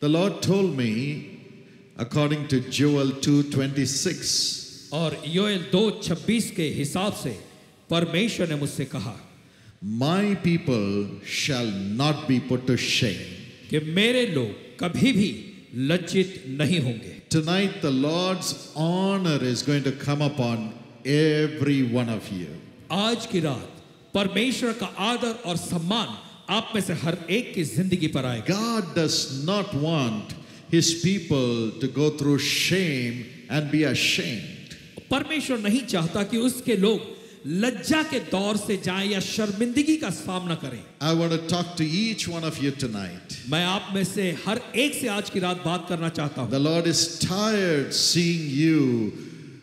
The Lord told me, according to Joel 2:26, और योएल 2:26 के हिसाब से परमेश्वर ने मुझसे कहा, my people shall not be put to shame. कि मेरे लोग कभी भी लज्जित नहीं होंगे. Tonight the Lord's honor is going to come upon every one of you. आज की रात परमेश्वर का आदर और सम्मान आप में से हर एक की जिंदगी पर आएगा. God does not want his people to go through shame and be ashamed. परमेश्वर नहीं चाहता कि उसके लोग लज्जा के दौर से जाएं या शर्मिंदगी का सामना करें. I want to talk to each one of you tonight. मैं आप में से हर एक से आज की रात बात करना चाहता हूं. The Lord is tired seeing you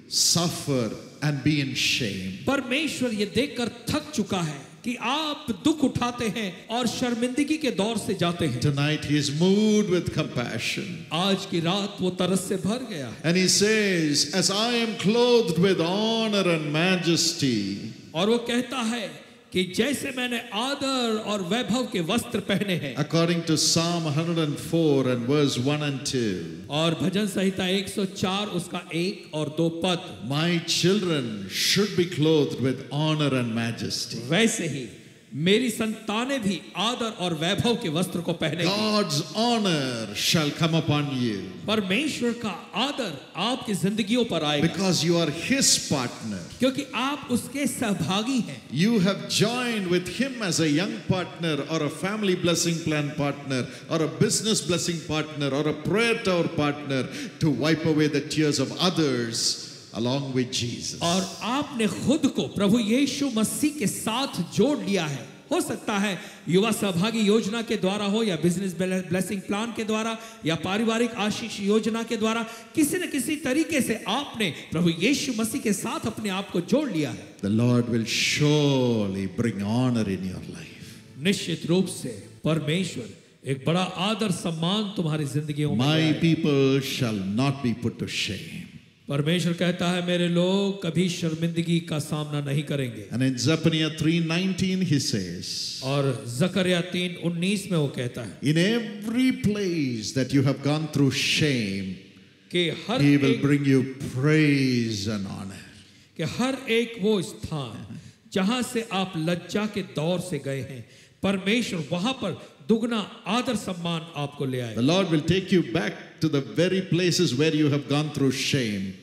suffer and be in shame. परमेश्वर ये देखकर थक चुका है कि आप दुख उठाते हैं और शर्मिंदगी के दौर से जाते हैं. Tonight he is moved with compassion. आज की रात वो तरस से भर गया है. And he says, as I am clothed with honor and majesty, और वो कहता है कि जैसे मैंने आदर और वैभव के वस्त्र पहने हैं. according to Psalm 104 and verse 1 and 2, और भजन संहिता 104 उसका 1 और 2 पद. my children should be clothed with honor and majesty. वैसे ही मेरी संतानें भी आदर और वैभव के वस्त्र को पहनेंगी. God's honor shall come upon you परमेश्वर का आदर आपकी जिंदगियों पर आएगा. because you are his partner. क्योंकि आप उसके सहभागी हैं. You have joined with him as a young partner or a family blessing plan partner or a business blessing partner or a prayer tower partner to wipe away the tears of others along with Jesus. और आपने खुद को प्रभु यीशु मसीह के साथ जोड़ लिया है. हो सकता है युवा सहभागी योजना के द्वारा हो या बिजनेस ब्लेसिंग प्लान के द्वारा या पारिवारिक आशीष योजना के द्वारा, किसी न किसी तरीके से आपने प्रभु यीशु मसीह के साथ अपने आप को जोड़ लिया है. The Lord will surely bring honor in your life. निश्चित रूप से परमेश्वर एक बड़ा आदर सम्मान तुम्हारी जिंदगियों में My लाएगा. people shall not be put to shame. परमेश्वर कहता है मेरे लोग कभी शर्मिंदगी का सामना नहीं करेंगे. And in Zephaniah 3:19 he says, और जकरिया 3:19 में वो कहता है in every place that you have gone through shame, कि हर he will एक bring you praise and honor. कि हर एक वो स्थान जहां से आप लज्जा के दौर से गए हैं, परमेश्वर वहां पर दुगना आदर सम्मान आपको ले आए. The Lord will take you back to the very places where you have gone through shame,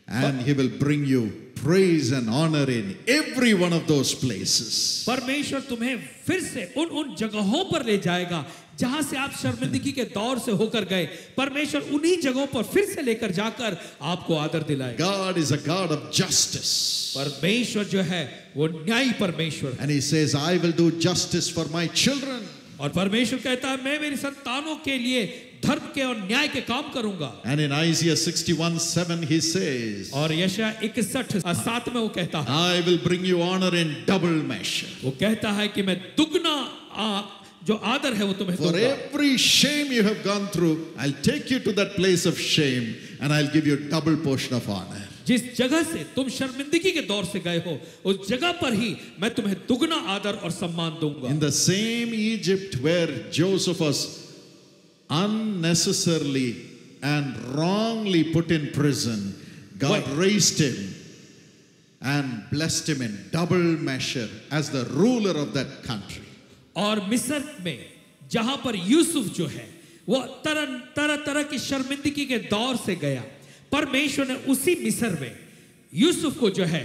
and he will bring you praise and honor in every one of those places. परमेश्वर तुम्हें फिर से उन जगहों पर ले जाएगा जहां से आप शर्मिंदगी के दौर से होकर गए. परमेश्वर उन्हीं जगहों पर फिर से लेकर जाकर आपको आदर दिलाएगा. God is a God of justice. परमेश्वर जो है वो न्यायी परमेश्वर है. And he says, I will do justice for my children. और परमेश्वर कहता है मैं मेरी संतानों के लिए धर्म के और न्याय के काम करूंगा. And in Isaiah 61:7 he says, और यशायाह 61:7 में वो कहता है I will bring you honor in double measure. वो कहता है कि मैं दुगना जो आदर है वो तुम्हें For दूंगा. every shame you have gone through, I'll take you to that place of shame and I'll give you a double portion of honor. जिस जगह से तुम शर्मिंदगी के दौर से गए हो उस जगह पर ही मैं तुम्हें दुगना आदर और सम्मान दूंगा. In the same Egypt where Joseph was unnecessarily and wrongly put in prison, God raised him and blessed him in double measure as the ruler of that country. और मिस्र में जहां पर यूसुफ जो है वो तरह की शर्मिंदगी के दौर से गया, परमेश्वर ने उसी मिस्र में यूसुफ को जो है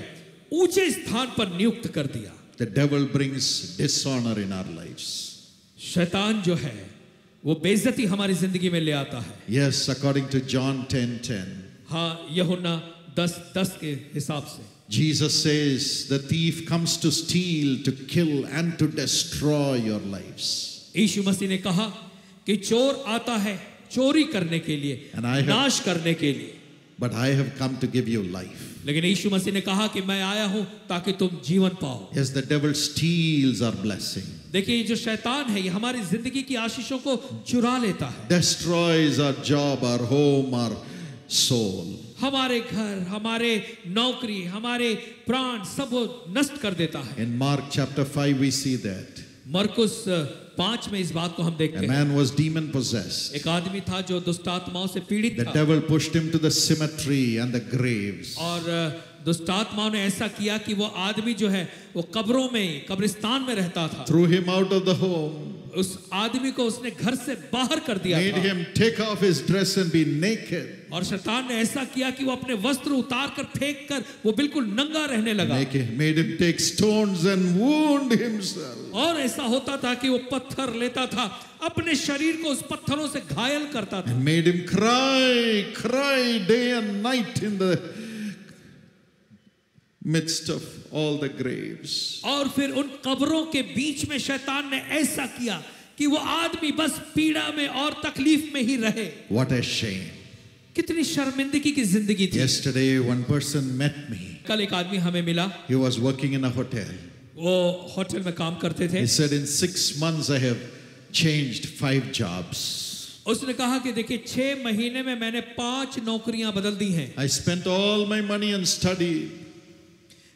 ऊंचे स्थान पर नियुक्त कर दिया. The devil brings dishonor in our lives. शैतान जो है वो बेइज्जती हमारी जिंदगी में ले आता है. Yes, according to John 10:10. हाँ, यूहन्ना 10:10 के हिसाब से Jesus says the thief comes to steal, to kill and to destroy your lives. यीशु मसीह ने कहा कि चोर आता है चोरी करने के लिए, नाश करने के लिए, but I have come to give you life. लेकिन यीशु मसीह ने कहा कि मैं आया हूं ताकि तुम जीवन पाओ. Yes, the devil steals our blessing. देखिए ये जो शैतान है ये हमारी जिंदगी की आशीषों को चुरा लेता है. Destroys our job, our home, our soul. हमारे घर, हमारे नौकरी, हमारे प्राण सब वो नष्ट कर देता है. In Mark chapter 5 we see that. मरकुस 5 में इस बात को हम देखते A हैं। man was demon possessed. एक आदमी था जो दुष्ट आत्माओं से पीड़ित The था devil pushed him to the cemetery and the graves. और दुष्ट आत्माओं ने ऐसा किया कि वो आदमी जो है वो कब्रों में, कब्रिस्तान में रहता था। Threw him out of the home. उस आदमी को उसने घर से बाहर कर दिया Made था him take off his dress and be naked. और शैतान ने ऐसा किया कि वो अपने वस्त्र उतार कर फेंक कर वो बिल्कुल नंगा रहने लगा। Made him take stones and wound himself. और ऐसा होता था कि वो पत्थर लेता था, अपने शरीर को उस पत्थरों से घायल करता था। And made him cry day and night in the midst of all the graves. और फिर उन कब्रों के बीच में शैतान ने ऐसा किया कि वो आदमी बस पीड़ा में और तकलीफ में ही रहे। What a shame. कितनी शर्मिंदगी की जिंदगी थी। Yesterday one person met me. कल एक आदमी हमें मिला, He was working in a hotel. वो होटल में काम करते थे। He said, in 6 months I have changed 5 jobs. उसने कहा कि देखिए 6 महीने में मैंने 5 नौकरियां बदल दी हैं। I spent all my money on study.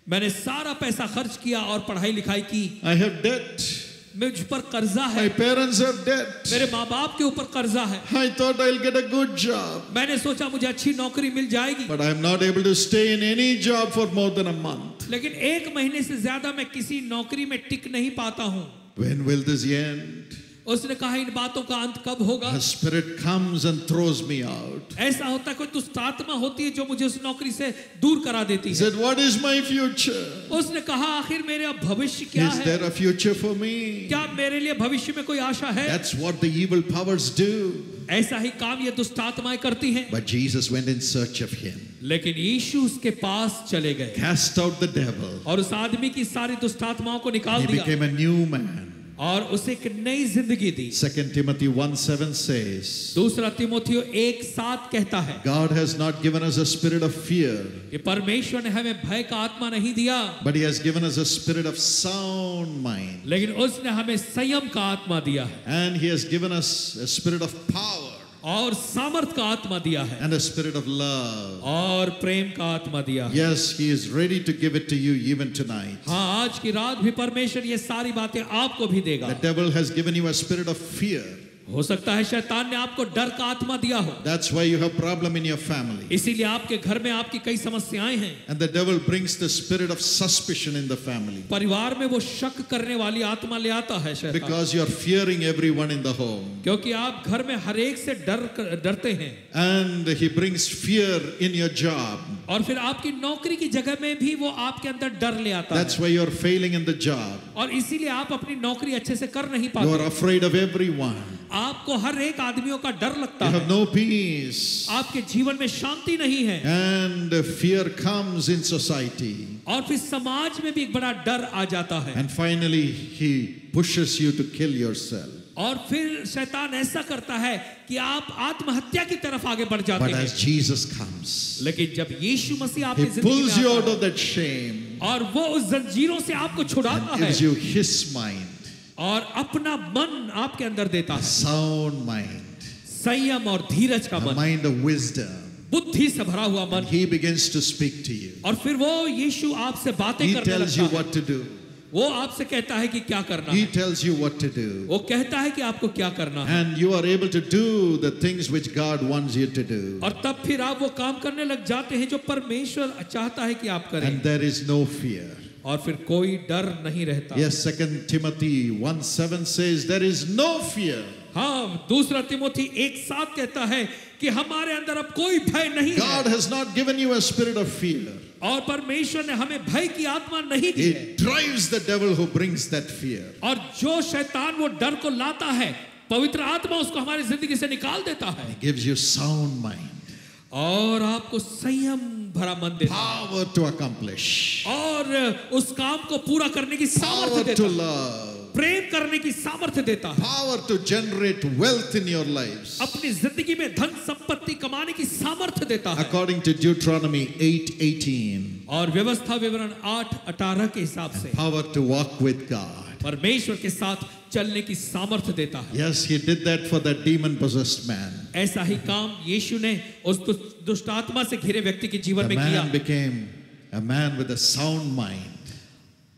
मैंने सारा पैसा खर्च किया और पढ़ाई लिखाई की। I have debt. मुझ पर कर्जा है, My parents have debt. मेरे माँ बाप के ऊपर कर्जा है। I thought I'll get a good job. मैंने सोचा मुझे अच्छी नौकरी मिल जाएगी, But I'm not able to stay in any job for more than a month. लेकिन 1 महीने से ज्यादा मैं किसी नौकरी में टिक नहीं पाता हूँ। When will this end? उसने कहा इन बातों का अंत कब होगा? A spirit comes and throws me out. ऐसा होता है कोई दुष्ट आत्मा होती है जो मुझे उस नौकरी से दूर करा देती He है। said, what is my future? उसने कहा आखिर मेरे अब भविष्य क्या Is है? there a future for me? क्या मेरे लिए भविष्य में कोई आशा है? That's what the evil powers do. ऐसा ही काम ये दुष्ट आत्माएं करती हैं। But Jesus went in search of him. लेकिन यीशु उसके पास चले गए Cast out the devil. और उस आदमी की सारी दुष्ट आत्माओं को निकाल He दिया became a new man. और उसे एक नई जिंदगी दी। 2 Timothy 1:7 says, दूसरा तिमोथियो 1:7 कहता है God has not given us a spirit of fear, कि परमेश्वर ने हमें भय का आत्मा नहीं दिया, but He has given us a spirit of sound mind. लेकिन उसने हमें संयम का आत्मा दिया है And He has given us a spirit of power और सामर्थ का आत्मा दिया है and a spirit of love. और प्रेम का आत्मा दिया है। Yes, He is ready to give it to you even tonight. हाँ, आज की रात भी परमेश्वर ये सारी बातें आपको भी देगा। The devil has given you a spirit of fear. हो सकता है शैतान ने आपको डर का आत्मा दिया हो, That's why you have problem in your family. इसीलिए आपके घर में आपकी कई समस्याएं हैं। And the devil brings the spirit of suspicion in the family. परिवार में वो शक करने वाली आत्मा ले आता है शैतान, Because you are fearing everyone in the home. क्योंकि आप घर में हर एक से डरते हैं। And he brings fear in your job. और फिर आपकी नौकरी की जगह में भी वो आपके अंदर डर ले आता That's है why you are failing in the job. और इसीलिए आप अपनी नौकरी अच्छे से कर नहीं You पाते। are afraid of everyone. आपको हर एक आदमियों का डर लगता You है, have no peace. आपके जीवन में शांति नहीं है And fear comes in society. और फिर समाज में भी एक बड़ा डर आ जाता है And finally, he pushes you to kill yourself. और फिर शैतान ऐसा करता है कि आप आत्महत्या की तरफ आगे बढ़ जाते But हैं। as Jesus comes, लेकिन जब यीशु मसीह He आपकी जिंदगी pulls में you आता out है of that shame और वो उस जंजीरों से आपको छुड़ाता and है gives you His mind, और अपना मन आपके अंदर देता a है, sound mind, संयम और धीरज का a मन, mind of wisdom. बुद्धि से भरा हुआ मन। He begins to speak to you. और फिर वो यीशु आपसे बातें He करने tells you लगता है। what to do. वो आपसे कहता है कि क्या करना He है, tells you what to do. वो कहता है कि आपको क्या करना है And you are able to do the things which God wants you to do. और तब फिर आप वो काम करने लग जाते हैं जो परमेश्वर चाहता है कि आप करें And there is no fear. और फिर कोई डर नहीं रहता। Yes, 2 Timothy 1:7 says there is no fear. हाँ, दूसरा तिमोथी 1:7 कहता है कि हमारे अंदर अब कोई भय नहीं God है has not given you a spirit of fear. और परमेश्वर ने हमें भय की आत्मा नहीं दी है। It drives the devil who brings that fear. और जो शैतान वो डर को लाता है, पवित्र आत्मा उसको हमारी जिंदगी से निकाल देता है He gives you sound mind, और आपको संयम भरा मन देता है power to accomplish, और उस काम को पूरा करने की सामर्थ्य power देता to है, love, प्रेम करने की सामर्थ्य देता है, power to generate wealth in your lives. अपनी जिंदगी में धन संपत्ति कमाने की सामर्थ्य देता है। According to Deuteronomy 8:18, और व्यवस्था विवरण 8:18 के हिसाब से power to walk with God. परमेश्वर के साथ चलने की सामर्थ्य देता है। Yes, he did that for that demon-possessed man. ऐसा ही काम यीशु ने उस दुष्ट आत्मा से घिरे व्यक्ति के जीवन The में किया man became a man with a sound mind.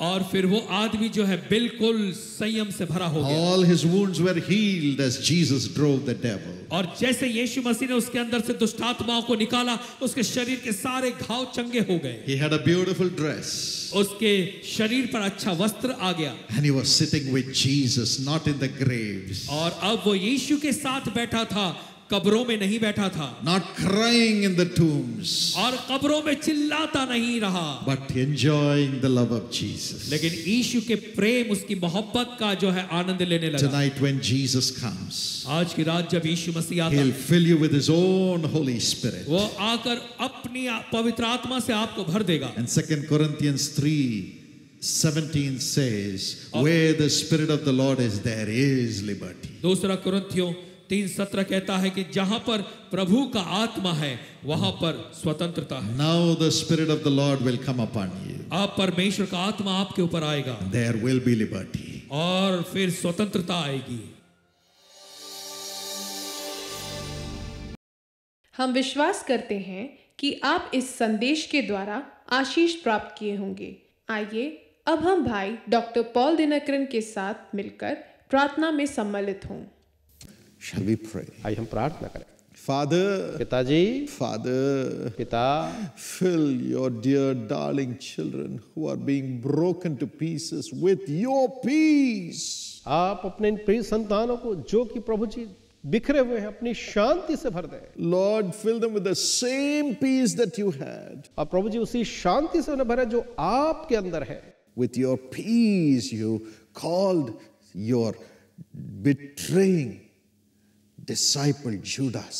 और फिर वो आदमी जो है बिल्कुल संयम से भरा हो गया। All his wounds were healed as Jesus drove the devil. और जैसे यीशु मसीह ने उसके अंदर से दुष्ट आत्माओं को निकाला, उसके शरीर के सारे घाव चंगे हो गए। He had a beautiful dress. उसके शरीर पर अच्छा वस्त्र आ गया। And he was sitting with Jesus, not in the graves. और अब वो यीशु के साथ बैठा था, कब्रों में नहीं बैठा था। Not crying in the tombs. और कब्रों में चिल्लाता नहीं रहा। But enjoying the love of Jesus. लेकिन यीशु के प्रेम, उसकी मोहब्बत का जो है आनंद लेने लगा। Tonight when Jesus comes, आज की रात जब यीशु मसीह आता he'll है, fill you with his own Holy Spirit. वो आकर अपनी पवित्र आत्मा से आपको भर देगा। And 2 Corinthians 3:17 says, where the Spirit of the Lord is, there is liberty. दूसरा कुरिन्थियों 3:17 कहता है कि जहां पर प्रभु का आत्मा है वहां पर स्वतंत्रता है। Now the Spirit of the Lord will come upon you. अब परमेश्वर का आत्मा आपके ऊपर आएगा There will be liberty. और फिर स्वतंत्रता आएगी। हम विश्वास करते हैं कि आप इस संदेश के द्वारा आशीष प्राप्त किए होंगे। आइए अब हम भाई डॉक्टर पॉल दिनकरन के साथ मिलकर प्रार्थना में सम्मिलित हों। Shall we pray? आइए हम प्रार्थना करें। Father, पिताजी, Father, पिता, fill your dear darling children who are being broken to pieces with your peace. आप अपने इन प्रिय संतानों को जो कि प्रभु जी बिखरे हुए हैं अपनी शांति से भर दें। Lord, fill them with the same peace that you had. और प्रभु जी उसी शांति से उन्हें भरें जो आपके अंदर है। With your peace you called your betraying disciple Judas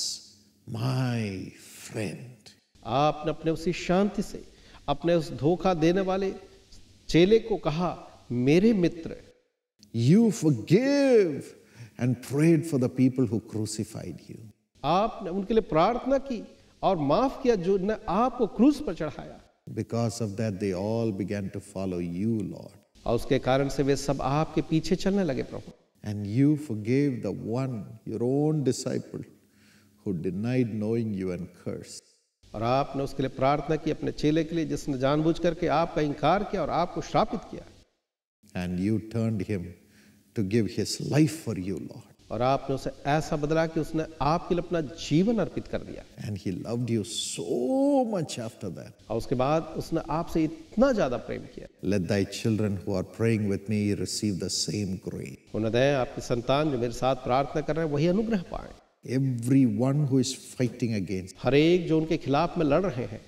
my friend. आपने अपने उसी शांति से अपने उस धोखा देने वाले चेले को कहा मेरे मित्र। You forgive and prayed for the people who crucified you. आपने उनके लिए प्रार्थना की और माफ किया जो ने आपको क्रूस पर चढ़ाया। Because of that they all began to follow you, Lord. और उसके कारण से वे सब आपके पीछे चलने लगे प्रभु। And you forgave the one, your own disciple, who denied knowing you and cursed. और आपने उसके लिए प्रार्थना की अपने चेले के लिए जिसने जानबूझ करके आपका इनकार किया और आपको श्रापित किया। And you turned him to give his life for you, Lord. और आपने उसे ऐसा बदला कि उसने आपके लिए अपना जीवन अर्पित कर दिया। And he loved you so much after that. और उसके बाद उसने आपसे इतना ज्यादा प्रेम किया। Let thy children who are praying with me receive the same grace. उन्हें दे आपके संतान जो मेरे साथ प्रार्थना कर रहे हैं वही अनुग्रह पाए। Everyone who is fighting against, हर एक जो उनके खिलाफ में लड़ रहे हैं,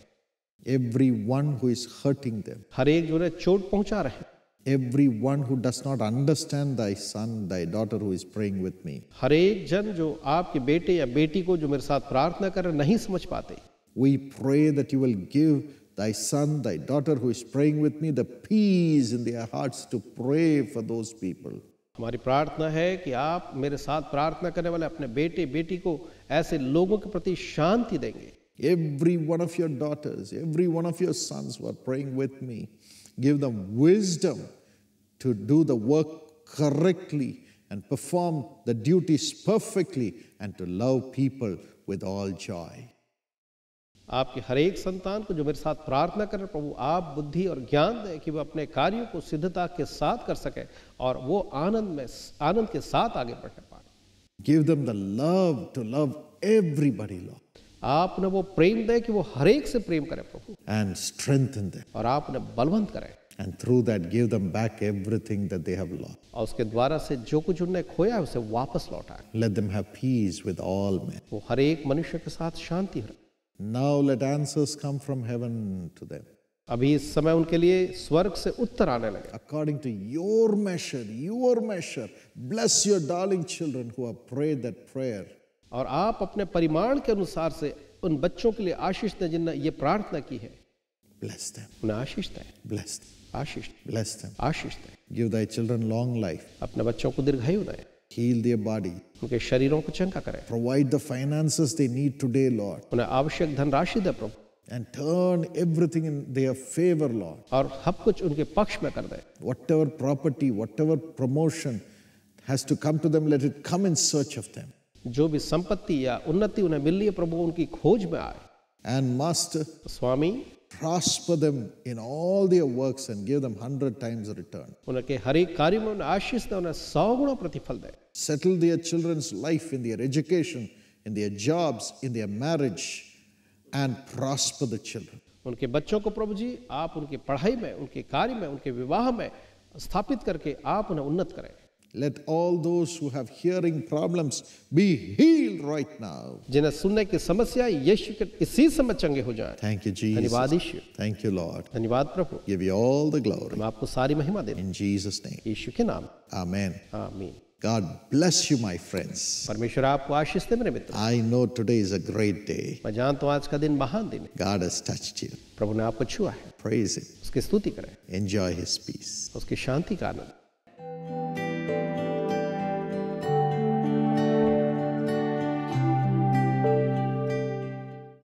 everyone who is hurting them, हर एक जो उन्हें चोट पहुंचा रहे हैं, everyone who does not understand thy son, thy daughter who is praying with me, हर एक जन जो आपके बेटे या बेटी को जो मेरे साथ प्रार्थना कर रहे नहीं समझ पाते, we pray that you will give thy son, thy daughter who is praying with me the peace in their hearts to pray for those people. हमारी प्रार्थना है कि आप मेरे साथ प्रार्थना करने वाले अपने बेटे बेटी को ऐसे लोगों के प्रति शांति देंगे। Every one of your daughters, every one of your sons who are praying with me, give them wisdom to do the work correctly and perform the duties perfectly and to love people with all joy. आपके हर एक संतान को जो मेरे साथ प्रार्थना कर रहे प्रभु आप बुद्धि और ज्ञान दें कि वो अपने कार्यों को सिद्धता के साथ कर सके और वो आनंद के साथ आगे बढ़ पाए। Give them the love to love everybody, Lord. आप उन्हें वो प्रेम दें कि वो हर एक से प्रेम करें प्रभु And strengthen them. और आप उन्हें बलवंत करें And through that give them back everything that they have lost. और उसके द्वारा से जो कुछ उन्हें खोया है उसे वापस लौटाएं। Let them have peace with all men. वो हर एक मनुष्य के साथ शांति रहे। Now let answers come from heaven to them. अभी इस समय उनके लिए स्वर्ग से उत्तर आने लगे। According to your measure, bless your darling children who have prayed that prayer. और आप अपने परिमाण के अनुसार से उन बच्चों के लिए आशीष दें जिन्होंने ये प्रार्थना की है। Bless them. उन्हें आशीष दें, Bless them. आशीष दें, Bless them. आशीष दें। Give thy children long life. अपने बच्चों को दीर्घायु दें, Heal their body. उनके शरीरों को चंगा करें, Provide the finances they need today, Lord. उन्हें आवश्यक धनराशि दे प्रभु And turn everything in their favor, Lord. और सब कुछ उनके पक्ष में कर दे। Whatever property, whatever promotion has to come to them, let it come in search of them. जो भी संपत्ति या उन्नति उन्हें मिल रही है प्रभु उनकी खोज में आए। And Master, Swami, prosper them in all their works and give them 100 times a return. उनके हर एक कार्य में उन्हें आशीष दे, उन्हें 100 गुना प्रतिफल दे. Settle their children's life in their education, in their jobs, in their marriage, and prosper the children. उनके बच्चों को प्रभु जी आप उनकी पढ़ाई में, उनके कार्य में, उनके विवाह में स्थापित करके आप उन्हें उन्नत करें. Let all those who have hearing problems be healed right now. जिन्हें सुनने की समस्या यीशु के इसी समय चंगे हो जाएं. Thank you, Jesus. धन्यवाद यीशु. Thank you, Lord. धन्यवाद प्रभु. Give you all the glory. हम आपको सारी महिमा देते हैं In Jesus' name. यीशु के नाम. Amen. आमीन. God bless you, my friends. परमेश्वर आपको आशीष दे मेरे मित्र. I know today is a great day. मैं जानता हूं आज का दिन महान दिन है. God has touched you. प्रभु ने आपको छुआ है. Praise Him. उसकी स्तुति करें. Enjoy His peace. उसकी शांति का आनंद.